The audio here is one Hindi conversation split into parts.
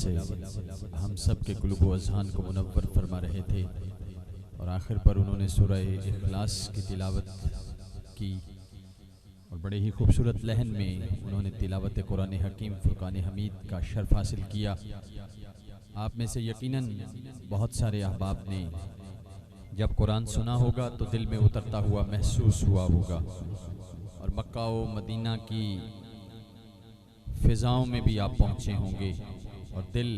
से हम सब के क़ुलूब व अज़हान को मुनव्वर फरमा रहे थे और आखिर पर उन्होंने सूरह इखलास की तिलावत की और बड़े ही खूबसूरत लहन में उन्होंने तिलावत कुरान हकीम फुरकान हमीद का शर्फ हासिल किया। आप में से यकीनन बहुत सारे अहबाब ने जब कुरान सुना होगा तो दिल में उतरता हुआ महसूस हुआ होगा और मक्का व मदीना की फ़िज़ाओं में भी आप पहुँचे होंगे और दिल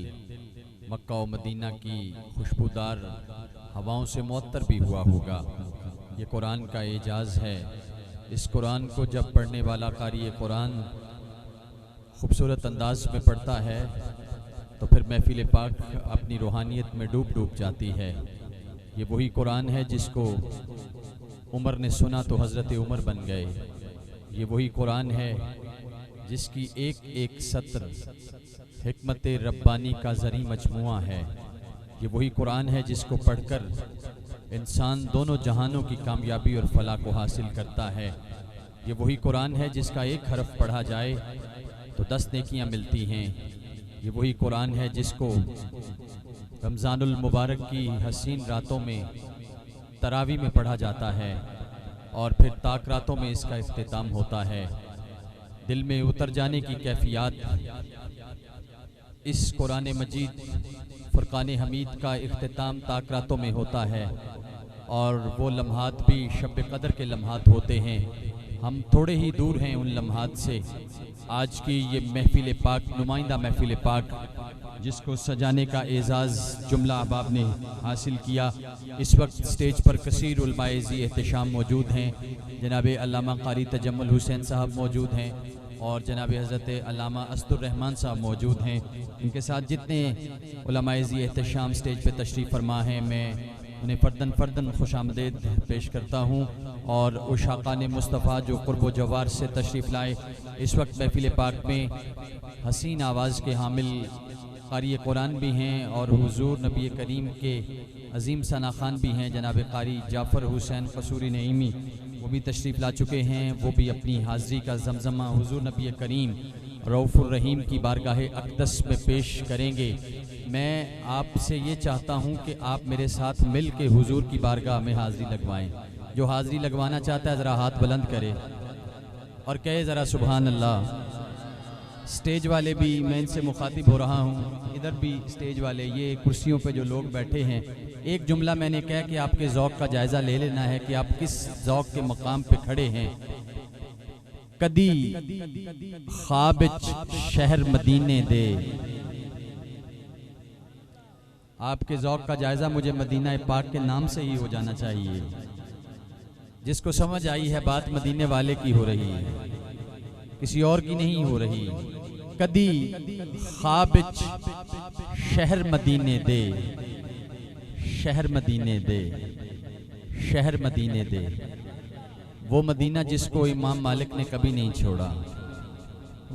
मक्का व मदीना की खुशबूदार हवाओं से मुअत्तर भी हुआ होगा। ये कुरान का एजाज़ है। इस कुरान को जब पढ़ने वाला कारी कुरान खूबसूरत अंदाज में पढ़ता है तो फिर महफिल पाक अपनी रूहानियत में डूब जाती है। ये वही कुरान है जिसको उमर ने सुना तो हज़रत उमर बन गए। ये वही कुरान है जिसकी एक एक सत्र हिकमत रब्बानी का ज़री मजमुआ है। ये वही कुरान है जिसको पढ़कर इंसान दोनों जहानों की कामयाबी और फलाह को हासिल करता है। ये वही कुरान है जिसका एक हरफ पढ़ा जाए तो 10 नेकियां मिलती हैं। ये वही कुरान है जिसको रमज़ानुल मुबारक की हसीन रातों में तरावी में पढ़ा जाता है और फिर ताक रातों में इसका इख्तिताम होता है। दिल में उतर जाने की कैफियत इस कुरान मजीद फुरकान हमीद का इख्तिताम ताक रातों में होता है और वो लम्हात भी शब कदर के लम्हात होते हैं। हम थोड़े ही दूर हैं उन लम्हात से। आज की ये महफिल पाक, नुमाइंदा महफिल पाक जिसको सजाने का एजाज़ जुमला अहबाब ने हासिल किया, इस वक्त स्टेज पर कसीर उलमाए ज़ी एहतशाम मौजूद हैं। जनाब अल्लामा क़ारी तजम्मुल हुसैन साहब मौजूद हैं और जनाब हज़रत अल्लामा असदुर रहमान साहब मौजूद हैं। इनके साथ जितने उलमाए ज़ी एहतशाम स्टेज पे तशरीफ़ फरमा हैं, मैं उन्हें फ़र्दन खुशामदीद पेश करता हूँ और उशाक़ान मुस्तफ़ा जो क़ुर्ब जवार से तशरीफ़ लाए इस वक्त महफिल पाक में हसीन आवाज़ के हामिल क़ारी कुरान भी हैं और हुज़ूर नबी करीम के अज़ीम सना ख़ान भी हैं। जनाब क़ारी जाफ़र हुसैन क़सूरी नईमी वो भी तशरीफ़ ला चुके हैं। वो भी अपनी हाज़री का ज़मज़मा हुज़ूर नबी करीम रऊफ़ुर रहीम की बारगाह अक़दस में पेश करेंगे। मैं आपसे ये चाहता हूँ कि आप मेरे साथ मिल के हुज़ूर की बारगाह में हाज़री लगवाएँ। जो हाज़री लगवाना चाहता है ज़रा हाथ बुलंद करे और कहे ज़रा सुबहान अल्लाह। स्टेज वाले भी, मैं इनसे मुखातिब हो रहा हूँ, इधर भी स्टेज वाले, ये कुर्सियों पे जो लोग बैठे हैं, एक जुमला मैंने कहा कि आपके ज़ौक़ का जायज़ा ले लेना है कि आप किस ज़ौक़ के मकाम पे खड़े हैं। कदी ख्वाब शहर मदीने दे, आपके ज़ौक़ का जायज़ा मुझे मदीना पाक के नाम से ही हो जाना चाहिए। जिसको समझ आई है बात मदीने वाले की हो रही है, किसी और की नहीं हो रही। कदी ख्वाब शहर मदीने दे, शहर मदीने दे, शहर मदीने दे। वो मदीना जिसको इमाम मालिक ने कभी नहीं छोड़ा,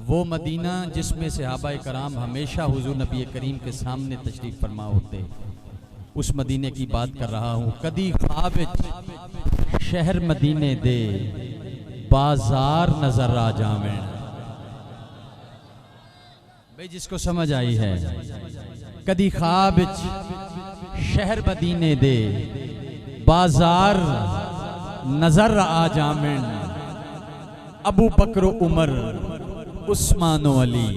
वो मदीना जिसमें सहाबाए कराम हमेशा हुजूर नबी करीम के सामने तशरीफ़ फरमा होते, उस मदीने की बात कर रहा हूँ। कदी ख्वाब शहर मदीने दे, बाजार नजर आ जावे। भाई जिसको समझ आई है, कदी ख्वाब शहर मदीने दे, बाजार नजर आ जावे। अबू बकर उमर उस्मान अली,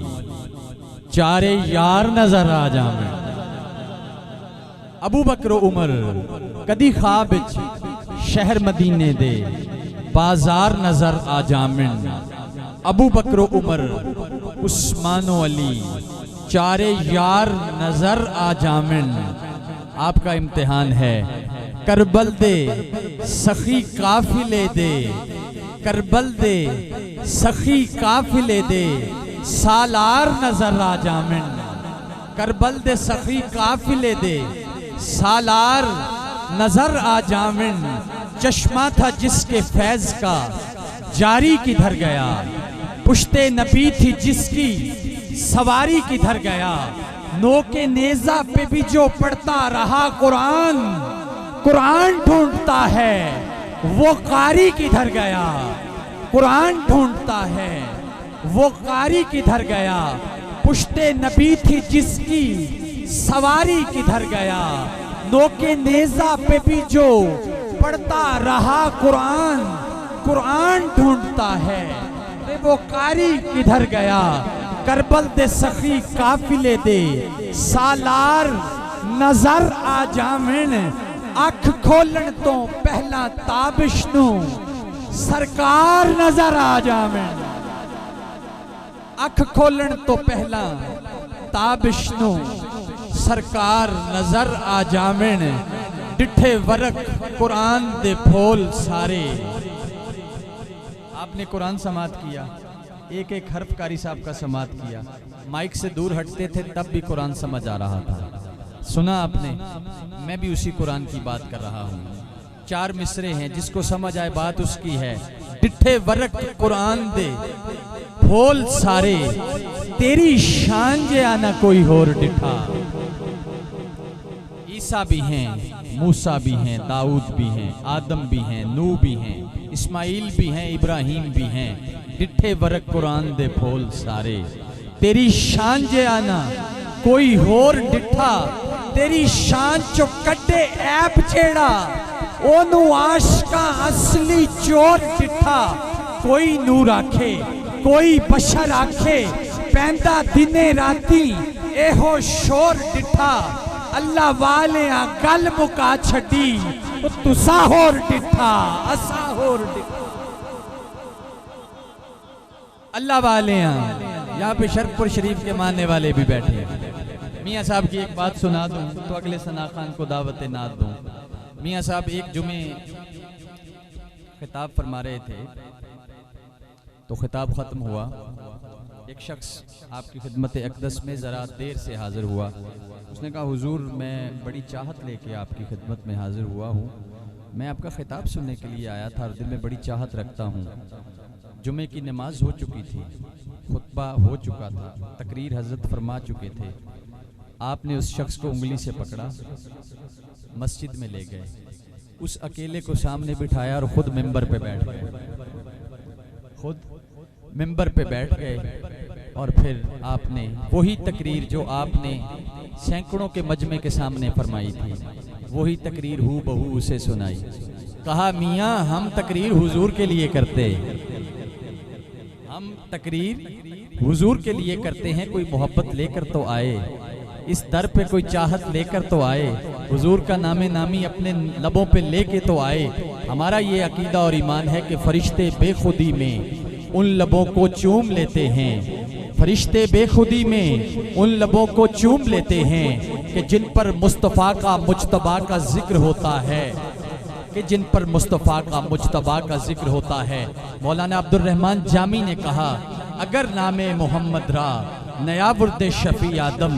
चारे यार नजर आ जावे। अबू बकर उमर कदी ख्वाब शहर मदीने दे, बाजार नजर आ जामिन। अबू बकर उमर उस्मान अली, चारे यार नजर आ जामिन। आपका इम्तिहान है। करबल दे सखी काफिले दे, करबल दे सखी काफिले दे, सालार नजर आ जामिन। करबल दे सखी काफिले दे, सालार नजर आ जामिन। चश्मा था जिसके फैज का, जारी किधर गया। पुश्ते नबी थी जिसकी, सवारी किधर गया। नोके नेजा पे भी जो पढ़ता रहा कुरान, कुरान ढूंढता है वो कारी किधर गया। कुरान ढूंढता है वो कारी किधर गया। पुश्ते नबी थी जिसकी सवारी किधर गया, नोके नेजा पे भी जो पढ़ता रहा कुरान, कुरान ढूंढता है रे वो कारी किधर गया। करबल दे सखी काफिले दे सालार नजर आ जावन, अख खोलन तो पहला ताबिश नू सरकार नजर आ जावन। अख खोलन तो पहला ताबिश नू सरकार नजर आ जावन, डिठे वरक कुरान दे फूल सारे। आपने कुरान समात किया, एक एक हर्फ कारी साहब का समात किया, माइक से दूर हटते थे तब भी कुरान समझ आ रहा था। सुना आपने, मैं भी उसी कुरान की बात कर रहा हूँ। 4 मिसरे हैं, जिसको समझ आए बात उसकी है। डिठे वरक कुरान दे फूल सारे, तेरी शान जे आना कोई होर डिठा। ईसा भी हैं, मूसा भी हैं, दाऊद भी हैं, आदम भी हैं, नूह भी हैं, इस्माइल भी हैं, इब्राहिम भी हैं। डिठे वरक कुरान दे फूल सारे, तेरी शान जे आना कोई होर डिठा। तेरी शान चो कड्डे ऐप छेड़ा, ओनू आशका असली चोर डिठा। कोई नूर आखे, कोई बशर आखे, पैंदा दिने राती एहो शोर डिठा। अल्लाह वाले गल मुका छड़ी, तुसा होर डिठा असा होर डिठा। अल्लाह वाले यहाँ पे शरफपुर शरीफ के मानने वाले भी बैठे हैं। मियाँ साहब की एक बात सुना दूं तो अगले सना खान को दावत नात दूं। मियाँ साहब एक जुमे खिताब फरमा रहे थे, तो खिताब ख़त्म हुआ। एक शख्स आपकी खिदमत अक़दस में ज़रा देर से हाज़िर हुआ। उसने कहा, हुजूर मैं बड़ी चाहत लेके आपकी खिदमत में हाज़िर हुआ हूँ, मैं आपका खिताब सुनने के लिए आया था और दिल में बड़ी चाहत रखता हूँ। जुमे की नमाज हो चुकी थी, खुतबा हो चुका था, तकरीर हज़रत फरमा चुके थे। आपने उस शख्स को उंगली से पकड़ा, मस्जिद में ले गए, उस अकेले को सामने बिठाया और खुद मिंबर पे बैठ गए। खुद मिंबर पे बैठ गए और फिर आपने वही तकरीर जो आपने सैकड़ों के मजमे के सामने फरमाई थी, वही तकरीर हू बहू उसे सुनाई। कहा, मियाँ हम तकरीर हुजूर के लिए करते, हम तकरीर हुजूर के लिए करते हैं। कोई मोहब्बत लेकर तो आए, इस दर पे कोई चाहत लेकर तो आए, हुजूर का नामे नामी अपने लबों पे लेके तो आए। हमारा ये अकीदा और ईमान है कि फरिश्ते बेखुदी में उन लबों को चूम लेते हैं, फरिश्ते बेखुदी में उन लबों को चूम लेते हैं कि जिन पर मुस्तफ़ा का मुज्तबा का जिक्र होता है, कि जिन पर मुस्तफ़ा का मुज्तबा का जिक्र होता है। मौलाना अब्दुल रहमान जामी ने कहा, अगर नामे मोहम्मद रा नया बुर्दे शफी आदम,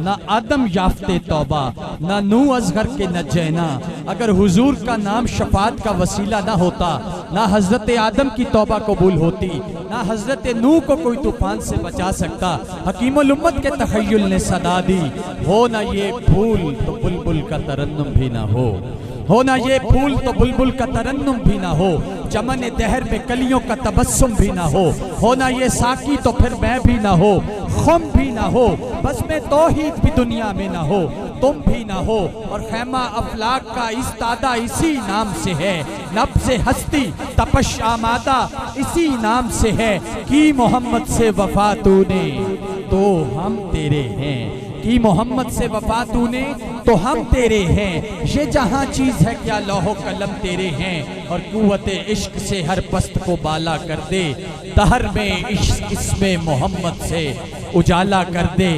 ना आदम याफ्ते तौबा, ना नू अजगर के न जैना। अगर हुजूर का नाम शफात का वसीला ना होता, ना हजरत आदम की तौबा कबूल होती, ना हजरत नू को कोई तूफान से बचा सकता। हकीमुल उम्मत के तखय्युल ने सदा दी, हो ना ये फूल तो बुलबुल का तरन्नुम भी ना हो ना ये फूल तो बुलबुल का तरन्नुम भी ना हो, चमन दहर में कलियों का तबस्सुम भी ना हो ना ये साकी तो फिर मैं भी ना हो, खुम भी ना हो, बस में तौहीद भी दुनिया में ना हो, तुम भी ना हो। और खैमा अफलाक का इस्तादा इसी नाम से है, नब्ज़े हस्ती तपश आमादा इसी नाम से है। कि मोहम्मद से वफा तूने तो हम तेरे हैं, कि मोहम्मद से वफा तूने तो हम तेरे हैं। ये जहां चीज है क्या लौहो कलम तेरे हैं, और कुव्वत इश्क से हर पस्त को बाला कर दे, दहर में इश्क इसमें मोहम्मद से उजाला कर दे।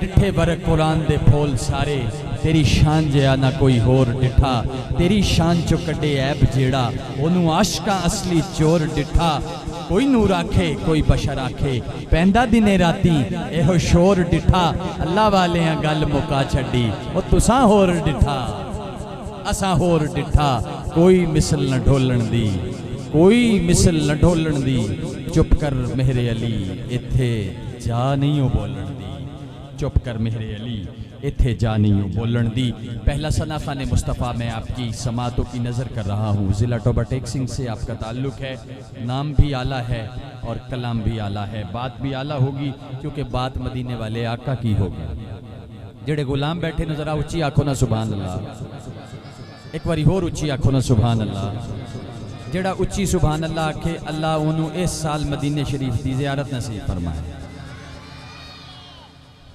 डिठे बर कुरान दे फूल सारे, तेरी शान जया ना कोई होर डिठा। तेरी शान चो कटे ऐब जेड़ा, ओनू आशका असली चोर डिठा। कोई नूर आखे कोई बशर आखे, पैंदा दिने राती एहो शोर डिठा। अल्लाह वाले गल मुका छड़ी, ओ तुसा होर डिठा असा होर डिठा। कोई मिसल न ढोलन दी, कोई मिसल न ढोलन दी, चुप कर मेरे अली इत्थे जा नहीं हो बोलन दी। चुप कर मेरे अली इत्थे जानियो बोलन दी। पहला सना खान मुस्तफ़ा मैं आपकी समातों की नज़र कर रहा हूँ। ज़िला टोबा टेक्सिंग से आपका ताल्लुक़ है। नाम भी आला है और कलाम भी आला है। बात भी आला होगी क्योंकि बात मदीने वाले आका की होगी। जेड़े गुलाम बैठे न जरा उच्ची आखो ना सुभान अल्लाह। एक बारी होर उच्ची आखो ना सुभान अल्लाह। जेड़ा उच्ची सुभान अल्लाह आखे अल्लाह उन्होंने इस साल मदीने शरीफ की ज़ियारत नसीब फरमाए।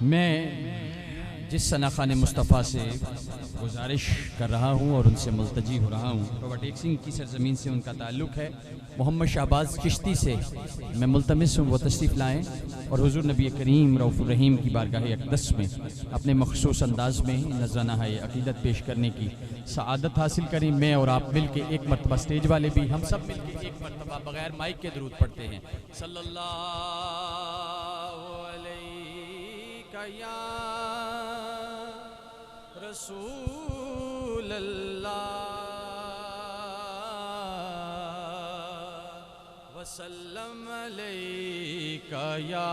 मैं जिस सना खान मुस्तफ़ा से गुजारिश कर रहा हूँ और उनसे मुल्तजी हो रहा हूँ, टोबा टेक्सिंग की सरजमीन से उनका ताल्लुक़ है। मोहम्मद शहबाज चिश्ती से मैं मुल्तमिस हूँ वो तशरीफ़ लाएँ और हुज़ूर नबी करीम रऊफ़ुर रहीम की बारगाह अक़दस में अपने मख़सूस अंदाज़ में नज़राना है अक़ीदत पेश करने की सआदत हासिल करें। मैं और आप मिल के एक मरतबा, स्टेज वाले भी हम सब मिल के एक मरतबा बग़ैर माइक के दरूद पढ़ते हैं। सल्लल्लाहु अलैका या रसूल अल्लाह वसल्लम अलैका या